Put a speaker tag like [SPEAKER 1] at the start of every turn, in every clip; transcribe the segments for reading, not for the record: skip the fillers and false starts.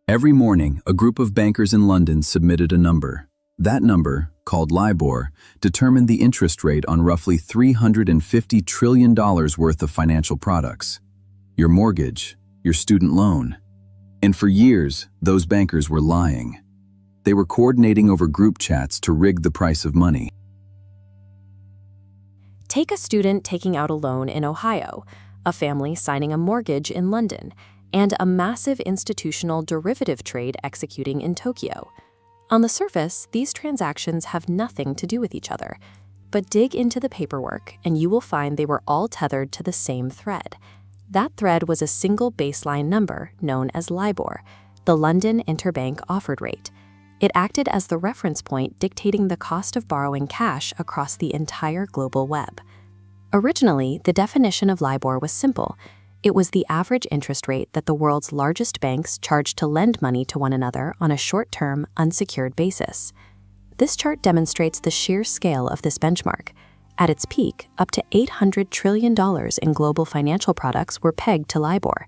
[SPEAKER 1] Every morning, a group of bankers in London submitted a number. That number, called LIBOR, determined the interest rate on roughly $350 trillion worth of financial products. Your mortgage, your student loan. And for years, those bankers were lying. They were coordinating over group chats to rig the price of money.
[SPEAKER 2] Take a student taking out a loan in Ohio, a family signing a mortgage in London, and a massive institutional derivative trade executing in Tokyo. On the surface, these transactions have nothing to do with each other, but dig into the paperwork and you will find they were all tethered to the same thread. That thread was a single baseline number known as LIBOR, the London Interbank Offered Rate. It acted as the reference point dictating the cost of borrowing cash across the entire global web. Originally, the definition of LIBOR was simple. It was the average interest rate that the world's largest banks charged to lend money to one another on a short-term, unsecured basis. This chart demonstrates the sheer scale of this benchmark. At its peak, up to $800 trillion in global financial products were pegged to LIBOR.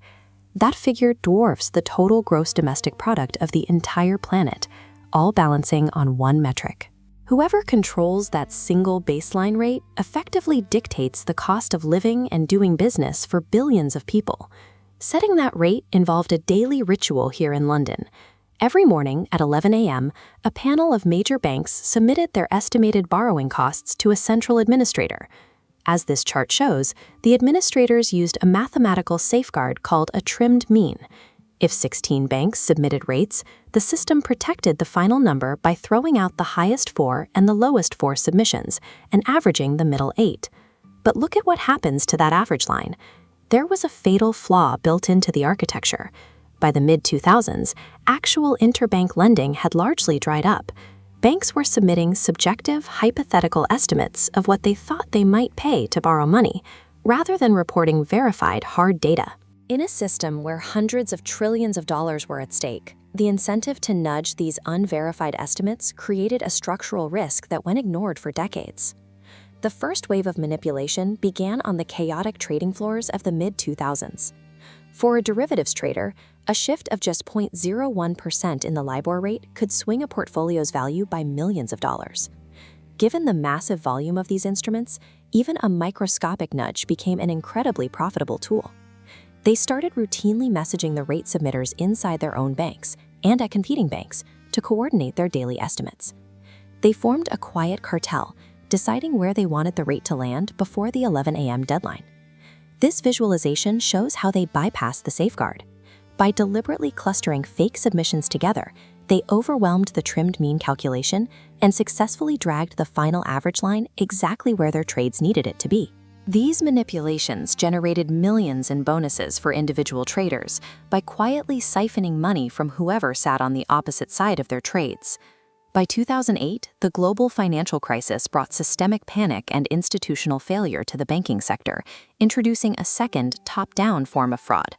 [SPEAKER 2] That figure dwarfs the total gross domestic product of the entire planet, all balancing on one metric. Whoever controls that single baseline rate effectively dictates the cost of living and doing business for billions of people. Setting that rate involved a daily ritual here in London. Every morning at 11 a.m., a panel of major banks submitted their estimated borrowing costs to a central administrator. As this chart shows, the administrators used a mathematical safeguard called a trimmed mean. If 16 banks submitted rates, the system protected the final number by throwing out the highest 4 and the lowest 4 submissions and averaging the middle 8. But look at what happens to that average line. There was a fatal flaw built into the architecture. By the mid-2000s, actual interbank lending had largely dried up. Banks were submitting subjective, hypothetical estimates of what they thought they might pay to borrow money, rather than reporting verified hard data. In a system where hundreds of trillions of dollars were at stake, the incentive to nudge these unverified estimates created a structural risk that went ignored for decades. The first wave of manipulation began on the chaotic trading floors of the mid-2000s. For a derivatives trader, a shift of just 0.01% in the LIBOR rate could swing a portfolio's value by millions of dollars. Given the massive volume of these instruments, even a microscopic nudge became an incredibly profitable tool. They started routinely messaging the rate submitters inside their own banks and at competing banks to coordinate their daily estimates. They formed a quiet cartel, deciding where they wanted the rate to land before the 11 a.m. deadline. This visualization shows how they bypassed the safeguard. By deliberately clustering fake submissions together, they overwhelmed the trimmed mean calculation and successfully dragged the final average line exactly where their trades needed it to be. These manipulations generated millions in bonuses for individual traders by quietly siphoning money from whoever sat on the opposite side of their trades. By 2008, the global financial crisis brought systemic panic and institutional failure to the banking sector, introducing a second, top-down form of fraud.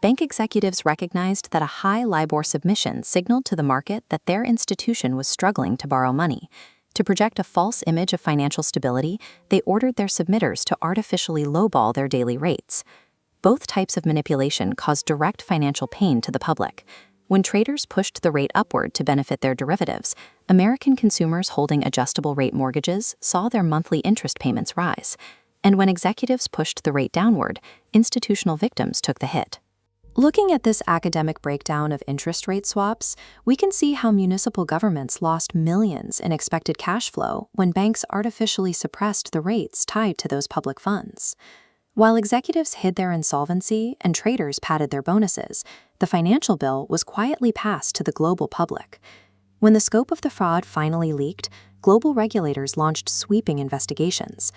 [SPEAKER 2] Bank executives recognized that a high LIBOR submission signaled to the market that their institution was struggling to borrow money. To project a false image of financial stability, they ordered their submitters to artificially lowball their daily rates. Both types of manipulation caused direct financial pain to the public. When traders pushed the rate upward to benefit their derivatives, American consumers holding adjustable rate mortgages saw their monthly interest payments rise. And when executives pushed the rate downward, institutional victims took the hit. Looking at this academic breakdown of interest rate swaps, we can see how municipal governments lost millions in expected cash flow when banks artificially suppressed the rates tied to those public funds. While executives hid their insolvency and traders padded their bonuses, the financial bill was quietly passed to the global public. When the scope of the fraud finally leaked, global regulators launched sweeping investigations.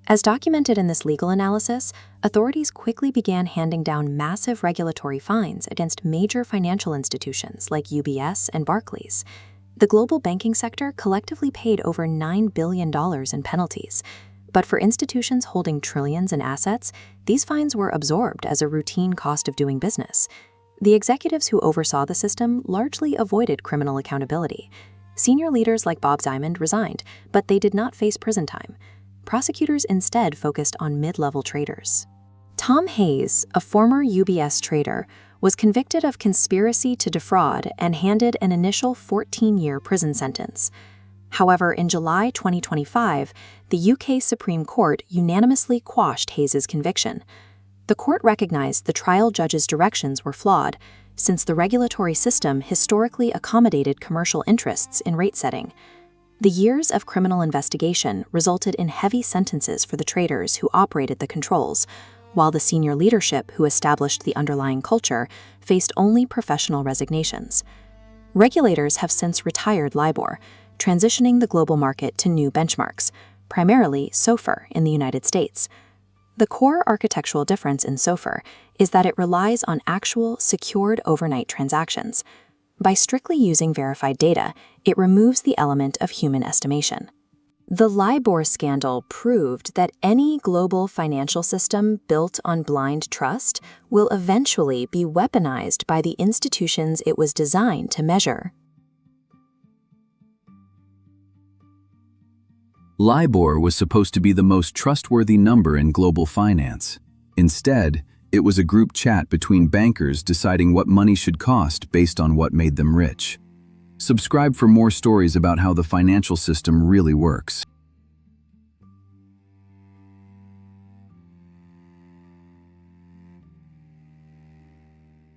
[SPEAKER 2] As documented in this legal analysis, authorities quickly began handing down massive regulatory fines against major financial institutions like UBS and Barclays. The global banking sector collectively paid over $9 billion in penalties. But for institutions holding trillions in assets, these fines were absorbed as a routine cost of doing business. The executives who oversaw the system largely avoided criminal accountability. Senior leaders like Bob Diamond resigned, but they did not face prison time. Prosecutors instead focused on mid-level traders. Tom Hayes, a former UBS trader, was convicted of conspiracy to defraud and handed an initial 14-year prison sentence. However, in July 2025, the UK Supreme Court unanimously quashed Hayes' conviction. The court recognized the trial judge's directions were flawed, since the regulatory system historically accommodated commercial interests in rate setting. The years of criminal investigation resulted in heavy sentences for the traders who operated the controls, while the senior leadership who established the underlying culture faced only professional resignations. Regulators have since retired LIBOR, transitioning the global market to new benchmarks, primarily SOFR in the United States. The core architectural difference in SOFR is that it relies on actual, secured overnight transactions. By strictly using verified data, it removes the element of human estimation. The LIBOR scandal proved that any global financial system built on blind trust will eventually be weaponized by the institutions it was designed to measure.
[SPEAKER 1] LIBOR was supposed to be the most trustworthy number in global finance. Instead, it was a group chat between bankers deciding what money should cost based on what made them rich. Subscribe for more stories about how the financial system really works.